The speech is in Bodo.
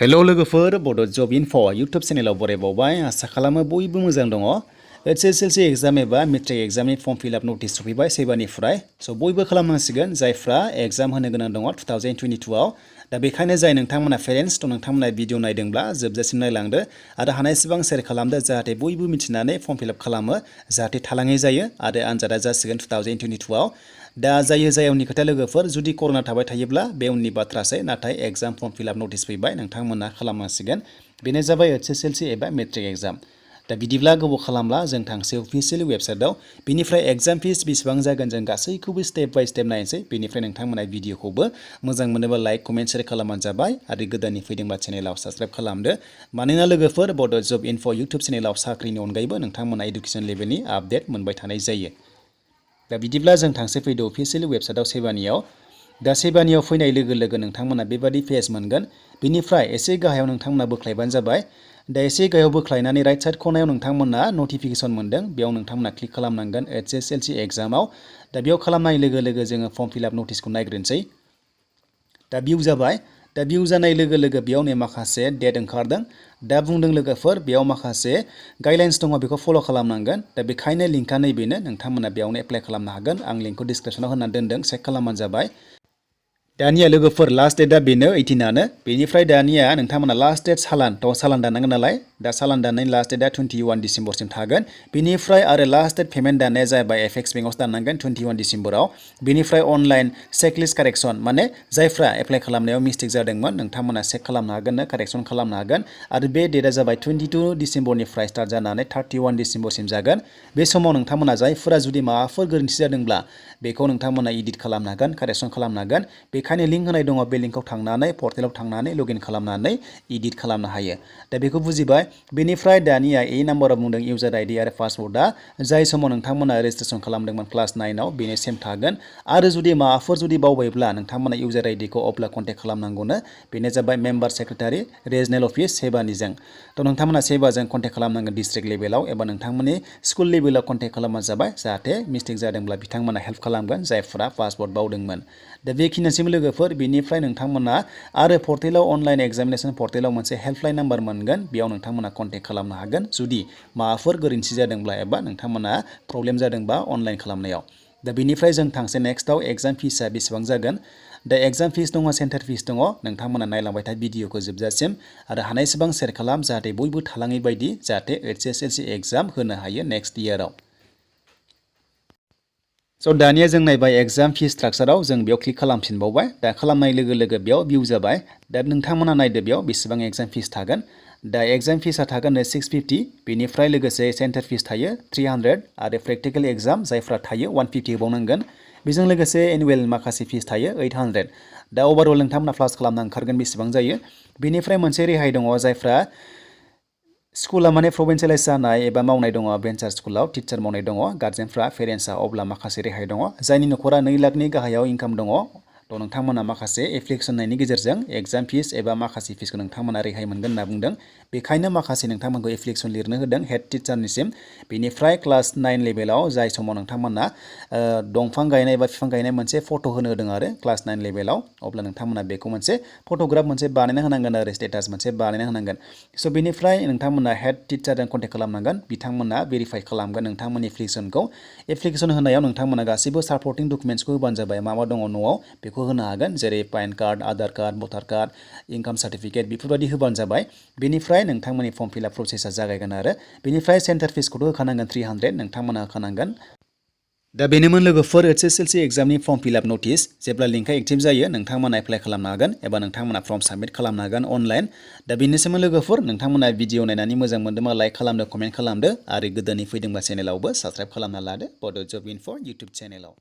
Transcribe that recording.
हेलो लोगोफोर बड' जब इनफ' इउटुब चेनेलाव बरायबावबाय आसा खालामो बयबो मोजां दङ HSLC एग्जाम एबा मेट्रिक एग्जामनि फर्म फिलआप नटिस सफैबाय सेबानिफ्राय स' बयबो खालामनांसिगोन जायफ्रा एग्जाम होनो गोनां दङ 2022 आव दा बेखायनो जाय नोंथांमोना पेरेन्टस दं नोंथांमोना भिडिअ नायदोंब्ला जोबजासिम नायलांदो आरो हानायसेबां शेयार खालामदो जाहाथे बयबो मिथिनानै फर्म फिलआप खालामो जाहाथे थालाङै जायो आरो आनजादा जासिगोन 2022 आव दा जायो जायनि खोथा लोगोफोर जुदि कर'ना थाबाय थायोब्ला बे उननि बाथ्रासै नाथाय एग्जाम फर्म फिलआप नटिस फैबाय नोंथांमोना खालामनांसिगोन बेनो जाबाय HSLC एबा मेट्रिक एग्जाम दा बिदिब्ला गोबाव खालामला जों थांसै अफिसियेल वेबसाइटआव बिनिफ्राय एग्जाम फिस बेसेबां जागोन जों गासैखौबो स्टेप बाय स्टेप नायनोसै बेनिफ्राय नोंथांमोना भिडिअखौबो मोजां मोनोबा लाइक कमेन्ट शेयार खालामबानो जाबाय आरो गोदाननि फैदोंबा चेनेलाव साबस्क्राइब खालामदो मानोना लोगोफोर बड' जब इनफ' इउटुब चेनेलाव साख्रिनि अनगायैबो नोंथांमोना इडुकेसन लेभेलनि आपडेट मोनबाय थानाय जायो दा बिदिब्ला जों थांसै फैदो अफिसियेल वेबसाइटआव सेबानियाव दा सेबानियाव फैनाय लोगो लोगो नोंथांमोना बेबादि पेज मोनगोन बिनिफ्राय एसे गाहायाव नोंथांमोना बोख्लायबानो जाबाय दा एसे गाहायाव बोख्लायनानै राइट साइड खनायाव नोंथांमोना नटिफिकेसन मोनदों बेयाव नोंथांमोना क्लिक खालामनांगोन HSLC एग्जामाव दा बेयाव खालामनाय लोगो लोगो जोङो फर्म फिलआप नटिसखौ नायग्रोनोसै दा भिउ जाबाय दा भिउ जानाय लोगो लोगो बेयाव नै माखासे डेट ओंखारदों दा बुंदों लोगोफोर बेयाव माखासे गाइडलाइन्स दङ बेखौ फल' खालामनांगोन दा बेखायनो लिंकआ नैबेनो नोंथांमोना बेयावनो एप्लाइ खालामनो हागोन आं लिंकखौ डिसक्रिपसनाव होनानै दोनदों चेक खालामबानो जाबाय दानिया लोगोफोर लास्ट डेटआ बेनो 18आनो बेनिफ्राय दानिया नोंथांमोना लास्ट डेट सालान दाननांगोन नालाय दा सालान दाननायनि लास्ट डेटआ 21 डिसेम्बरसिम थागोन बेनिफ्राय आरो लास्ट डेट पेमेन्ट दाननाया जाबाय एफएक्स बेंकआव दाननांगोन 21 डिसेम्बराव बेनिफ्राय अनलाइन चेकलिस्ट कारेक्सन माने जायफ्रा एप्लाइ खालामनायाव मिस्टेक जादोंमोन नोंथांमोना चेक खालामनो हागोन कारेक्सन खालामनो हागोन आरो बे डेटआ जाबाय 22 डिसेम्बरनिफ्राय स्टार्ट जानानै 31 डिसेम्बरसिम जागोन बे समाव नोंथांमोना जायफोरा जुदि माबाफोर गोरोन्थि जादोंब्ला बेखौ नोंथांमोना एडिट खालामनो हागोन कारेक्सन खालामनो हागोन बेखायनो लिंक होनाय दङ बे लिंकआव थांनानै पर्टेलाव थांनानै लगइन खालामनानै एडिट खालामनो हायो दा बेखौ बुजिबाय बेनिफ्राय दानिया ए नाम्बाराव बुंदों इउजार आइडि आरो पासवर्डआ जाय समाव नोंथांमोना रेजिस्ट्रेसन खालामदोंमोन क्लास 9 आव बेनो सेम थागोन आरो जुदि माबाफोर जुदि बावबायब्ला नोंथांमोना इउजार आइडिखौ अब्ला कन्टेक्ट खालामनांगौनो बेनो जाबाय मेम्बार सेक्रेटारि रिजनेल अफिस सेबानिजों थ' नोंथांमोना सेबाजों कन्टेक्ट खालामनांगोन डिस्ट्रिक्ट लेभेलाव एबा नोंथांमोननि स्कुल लेभेलाव कन्टेक्ट खालामबानो जाबाय जाहाथे मिस्टेक जादोंब्ला बिथांमोना हेल्प खालामगोन जायफोरा पासवर्ड बावदोंमोन दा बेखिनिसिम लोगोफोर बेनिफ्राय नोंथांमोना आरो पर्टेलाव अनलाइन एग्जामिनेसन पर्टेलाव मोनसे हेल्पलाइन नाम्बार मोनगोन बेयाव नोंथांमोना कन्टेक्ट खालामनो हागोन जुदि माबाफोर गोरोन्थि जादोंब्ला एबा नोंथांमोना प्रब्लेम जादोंबा अनलाइन खालामनायाव दा बेनिफ्राय जों थांसै नेक्स्टआव एग्जाम फिसआ बेसेबां जागोन दा एग्जाम फिस दङ सेन्टार फिस दङ नोंथांमोना नायलांबाय था भिडिअखौ जोबजासिम आरो हानायसेबां शेयार खालाम जाहाथे बयबो थालाङै बायदि जाहाथे HSLC एग्जाम होनो हायो नेक्स्ट इयाराव स' दानिया जों नायबाय एग्जाम फि स्ट्राक्चाराव जों बेयाव क्लिक खालामफिनबावबाय दा खालामनाय लोगो लोगो बेयाव भिउ जाबाय दा नोंथांमोना नायदो बेयाव बेसेबां एग्जाम फिस थागोन दा एग्जाम फिसआ थागोन 650 बेनिफ्राय लोगोसे सेन्टार फिस थायो 300 आरो प्रेक्टिकेल एग्जाम जायफ्रा थायो 150 होबावनांगोन बेजों लोगोसे एनुवेल माखासे फिस थायो 800 दा अभारअल नोंथांमोना प्लास खालामना ओंखारगोन बेसेबां जायो बेनिफ्राय मोनसे रेहाय दङ जायफ्रा स्कुला माने प्रभिन्सियेलाइज जानाय एबा मावनाय दङ भेन्सार स्कुलाव टिचार मावनाय दङ गार्जेनफ्रा पेरेन्ट्सआ अब्ला माखासे रेहाय दङ जायनि नखरा 2 लाखनि गाहायाव इनकाम दङ थ' नोंथांमोना माखासे एप्लिकेसन होनायनि गेजेरजों एग्जाम फिस एबा माखासे फिसखौ नोंथांमोना रेहाय मोनगोन होनना बुंदों बेखायनो माखासे नोंथांमोनखौ एप्लिकेसन लिरनो होदों हेड टिचारनिसिम बेनिफ्राय क्लास 9 लेभेलाव जाय समाव नोंथांमोना दंफां गायनाय एबा बिफां गायनाय मोनसे फट' होनो होदों आरो क्लास 9 लेभेलाव अब्ला नोंथांमोना बेखौ मोनसे फट'ग्राफ मोनसे बानायना होनांगोन आरो स्टेटास मोनसे बानायना होनांगोन स' बेनिफ्राय नोंथांमोना हेड टिचारजों कन्टेक्ट खालामनांगोन बिथांमोना भेरिफाइ खालामगोन नोंथांमोननि एप्लिकेसन होनायाव नोंथांमोना गासैबो सापर्टिं डकुमेन्ट्सखौ होबानो जाबाय मा दङ न'आव बेखौ होनो हागोन जेरै पैन कार्ड आधार कार्ड भटार कार्ड इनकाम सार्टिफिकेट बेफोरबायदि होबानो जाबाय बेनिफ्राय नोंथांमोननि फर्म फिलआप प्रसेसा जागायगोन आरो बेनिफ्राय सेन्टार फिसखौथ' होखानांगोन 300 नोंथांमोना होखानांगोन दा बेनोमोन लोगोफोर HSLC एग्जामनि फर्म फिलआप नटिस जेब्ला लिंकआ एक्टिभ जायो नोंथांमोना एप्लाइ खालामनो हागोन एबा नोंथांमोना फर्म साबमिट खालामनो हागोन अनलाइन दा बेनोसैमोन लोगोफोर नोंथांमोना भिडिअ नायनानै मोजां मोनदोंबा लाइक खालामदो कमेन्ट खालामदो आरो गोदानै फैदोंबा चेनेलावबो साबस्क्राइब खालामना लादो बड' जब इनफ' इउटुब चेनेलाव